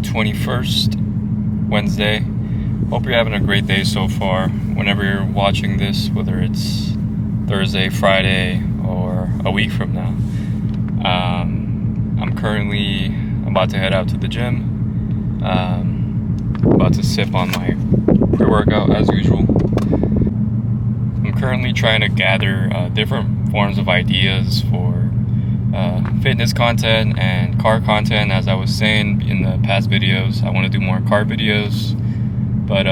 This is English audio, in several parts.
21st, Wednesday. Hope you're having a great day so far. Whenever you're watching this, whether it's Thursday, Friday, or a week from now. I'm currently about to head out to the gym. About to sip on my pre-workout as usual. I'm currently trying to gather different forms of ideas for fitness content and car content. As I was saying in the past videos, I want to do more car videos. But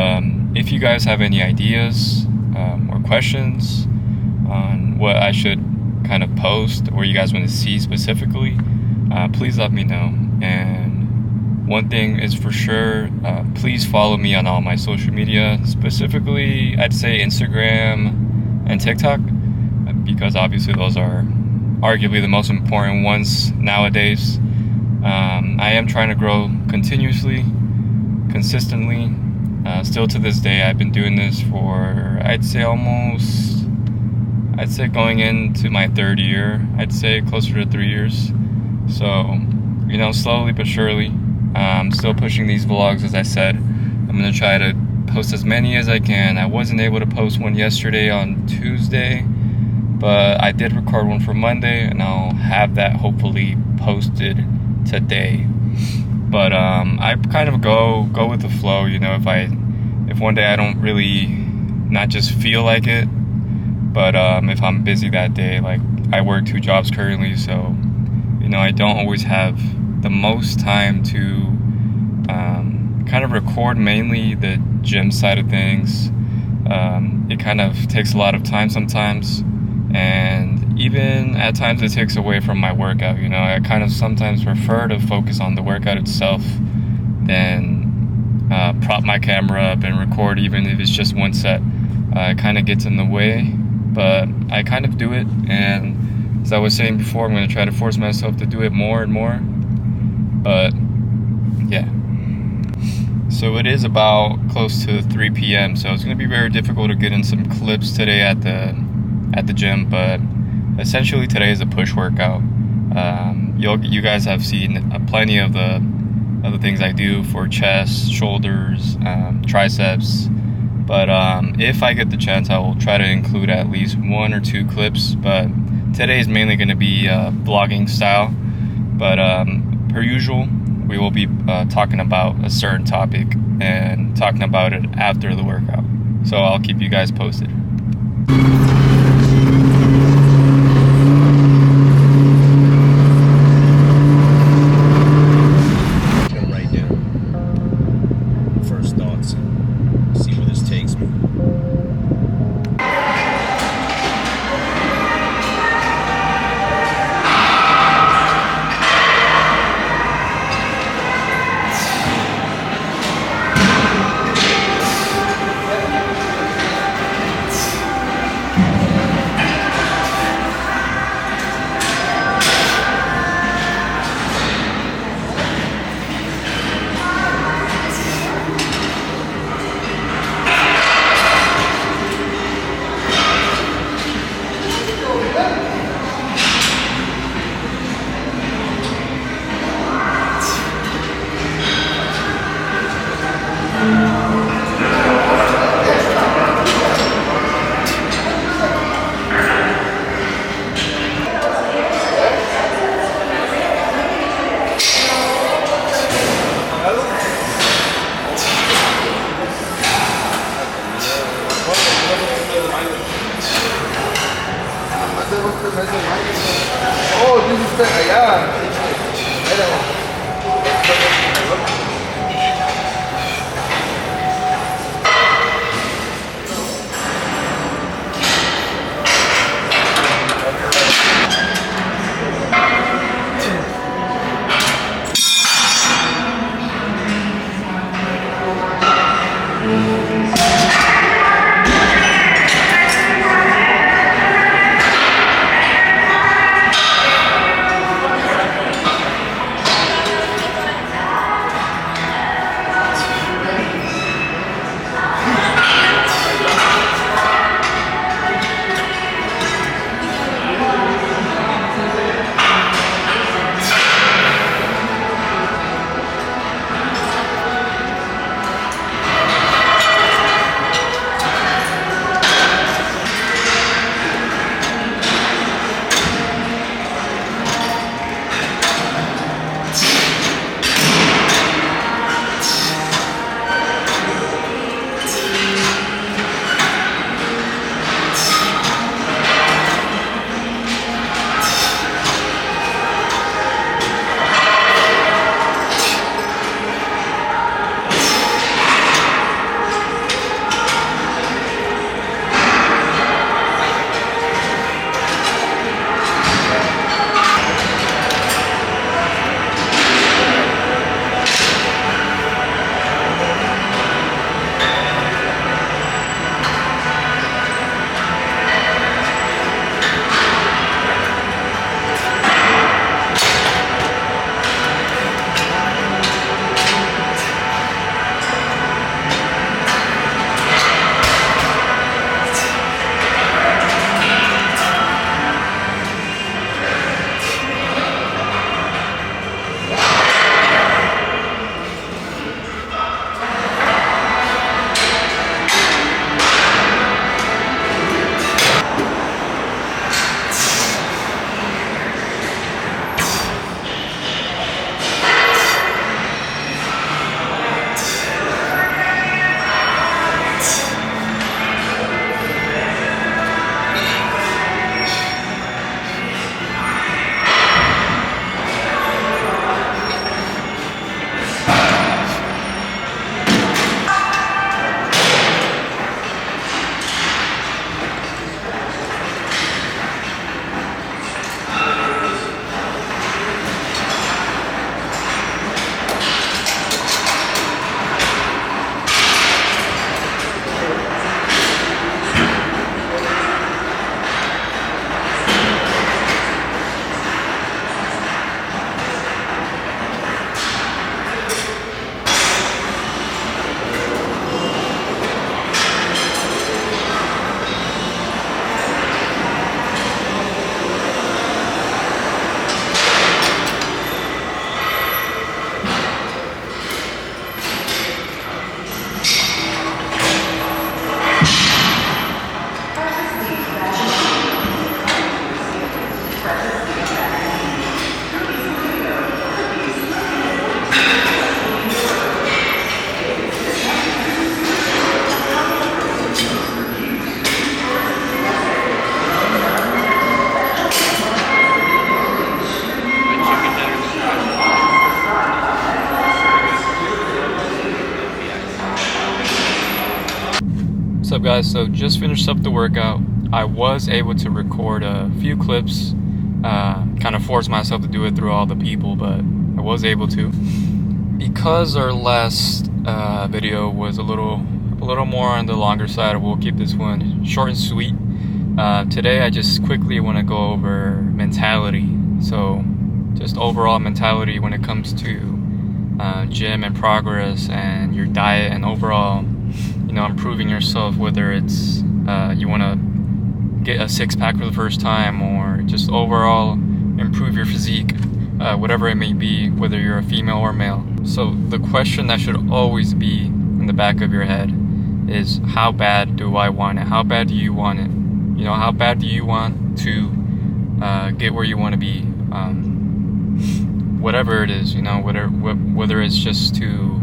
if you guys have any ideas or questions on what I should kind of post or you guys want to see specifically, please let me know. And one thing is for sure, please follow me on all my social media, specifically I'd say Instagram and TikTok, because obviously those are arguably the most important ones nowadays. I am trying to grow continuously, consistently. Still to this day, I've been doing this for, I'd say going into my third year, I'd say closer to 3 years. So, slowly but surely, I'm still pushing these vlogs. As I said, I'm going to try to post as many as I can. I wasn't able to post one yesterday on Tuesday, but I did record one for Monday, and I'll have that hopefully posted today. But I kind of go with the flow, if one day I don't really not just feel like it, but if I'm busy that day, like I work 2 jobs currently, so I don't always have the most time to kind of record mainly the gym side of things. It kind of takes a lot of time sometimes, and even at times it takes away from my workout. I kind of sometimes prefer to focus on the workout itself than prop my camera up and record, even if it's just one set. It kind of gets in the way, but I kind of do it, and as I was saying before, I'm going to try to force myself to do it more and more. But yeah, so it is about close to 3 p.m. so it's going to be very difficult to get in some clips today at the gym, but essentially today is a push workout. You guys have seen plenty of the things I do for chest, shoulders, triceps, but if I get the chance, I will try to include at least 1 or 2 clips. But today is mainly going to be vlogging style, but per usual, we will be talking about a certain topic and talking about it after the workout, so I'll keep you guys posted. Oh, this is allá. What's up, guys? So just finished up the workout. I was able to record a few clips, kind of forced myself to do it through all the people, but I was able to. Because our last video was a little more on the longer side, we'll keep this one short and sweet. Today I just quickly want to go over mentality. So just overall mentality when it comes to gym and progress and your diet and overall, improving yourself, whether it's you want to get a six-pack for the first time or just overall improve your physique, whatever it may be, whether you're a female or male. So the question that should always be in the back of your head is, how bad do I want it? How bad do you want it? How bad do you want to get where you want to be? Whatever it is, whether it's just to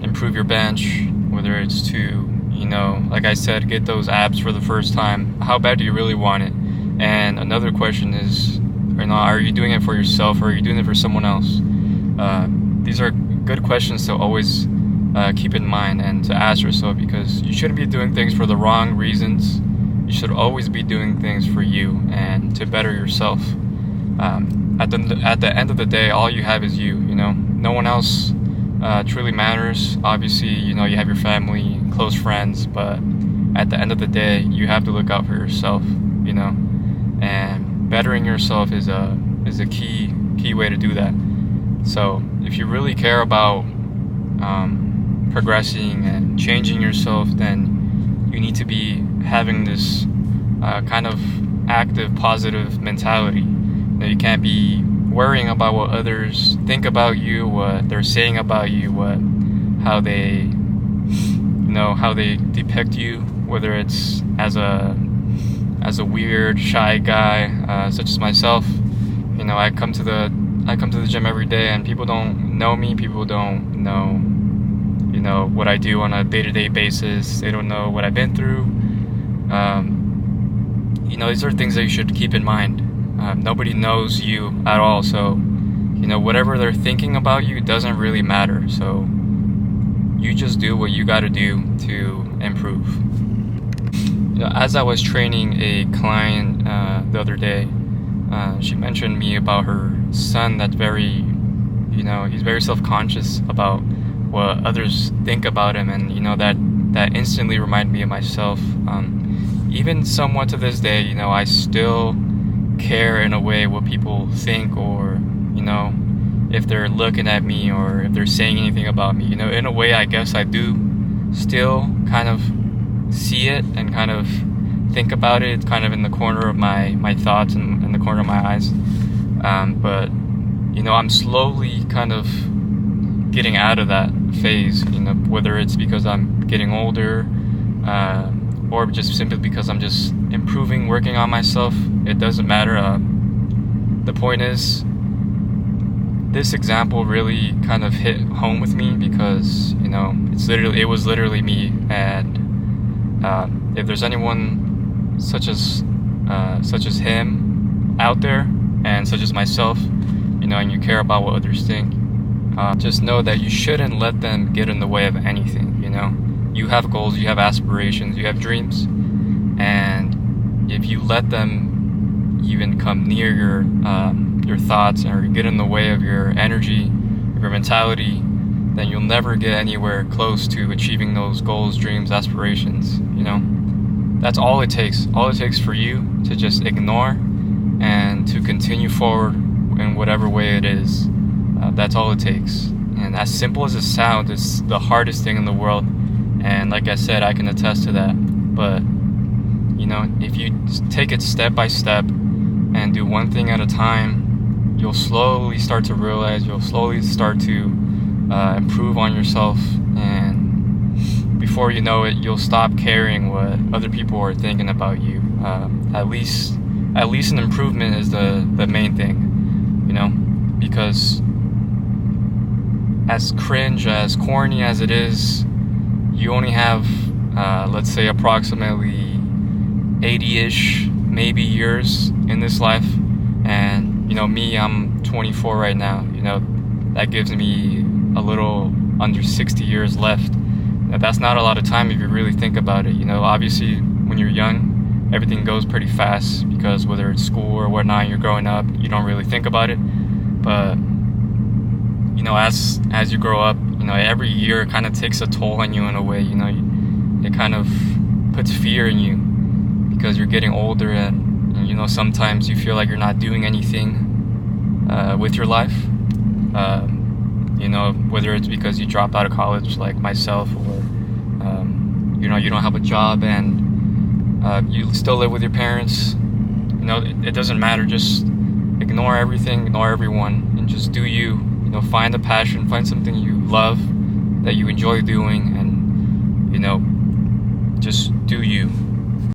improve your bench, whether it's to, like I said, get those abs for the first time. How bad do you really want it? And another question is, are you doing it for yourself or are you doing it for someone else? These are good questions to always keep in mind and to ask yourself, because you shouldn't be doing things for the wrong reasons. You should always be doing things for you and to better yourself. At the end of the day, all you have is you. No one else truly matters. Obviously, you have your family, close friends, but at the end of the day, you have to look out for yourself. And bettering yourself is a key way to do that. So if you really care about progressing and changing yourself, then you need to be having this kind of active, positive mentality. You can't be worrying about what others think about you, what they're saying about you, how they depict you, whether it's as a weird, shy guy, such as myself. I come to the gym every day, and people don't know me. People don't know, what I do on a day-to-day basis. They don't know what I've been through. These are things that you should keep in mind. Nobody knows you at all, so whatever they're thinking about you doesn't really matter. So you just do what you got to do to improve. As I was training a client the other day, she mentioned me about her son that's very, he's very self-conscious about what others think about him, and that instantly reminded me of myself. Even somewhat to this day, I still care in a way what people think, or if they're looking at me or if they're saying anything about me. In a way, I guess I do still kind of see it and kind of think about it. It's kind of in the corner of my thoughts and in the corner of my eyes, but I'm slowly kind of getting out of that phase, whether it's because I'm getting older, or just simply because I'm just improving, working on myself. It doesn't matter. The point is, this example really kind of hit home with me, because it was literally me. And if there's anyone such as him out there, and such as myself, and you care about what others think, just know that you shouldn't let them get in the way of anything. You have goals, you have aspirations, you have dreams, and if you let them even come near your thoughts or get in the way of your energy, your mentality, then you'll never get anywhere close to achieving those goals, dreams, aspirations. That's all it takes. All it takes for you to just ignore and to continue forward in whatever way it is. That's all it takes. And as simple as it sounds, it's the hardest thing in the world. And like I said, I can attest to that. But if you take it step by step and do one thing at a time, you'll slowly start to realize, you'll slowly start to improve on yourself, and before you know it, you'll stop caring what other people are thinking about you. At least an improvement is the main thing, because as cringe, as corny as it is, you only have, let's say, approximately 80-ish, maybe years in this life. And, me, I'm 24 right now. That gives me a little under 60 years left. that's not a lot of time if you really think about it. You know, obviously when you're young, everything goes pretty fast because whether it's school or whatnot, you're growing up, you don't really think about it. But you know, as you grow up, you know, every year kind of takes a toll on you in a way. You know, it kind of puts fear in you because you're getting older, and you know, sometimes you feel like you're not doing anything with your life. You know, whether it's because you dropped out of college like myself, or you know, you don't have a job and you still live with your parents. You know, it doesn't matter. Just ignore everything, ignore everyone, and just do you. You know, find a passion, find something you love that you enjoy doing, and you know, just do you.